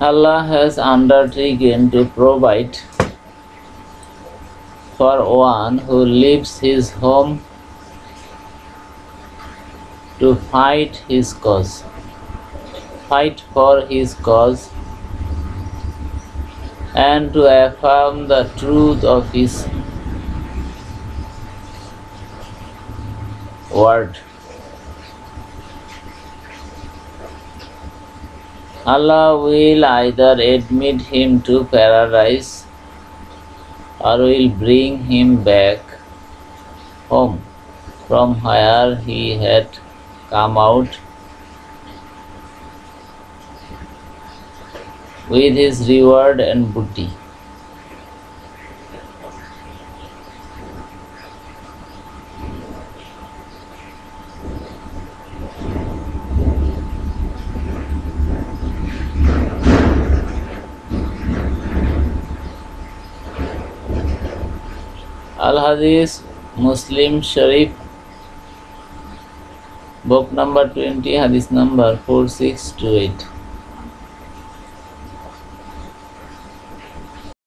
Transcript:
Allah has undertaken to provide for one who leaves his home to fight for his cause, and to affirm the truth of his word. Allah will either admit him to paradise or will bring him back home from where he had come out with his reward and booty. Al-Hadith, Muslim Sharif, book number 20, hadith number 4628.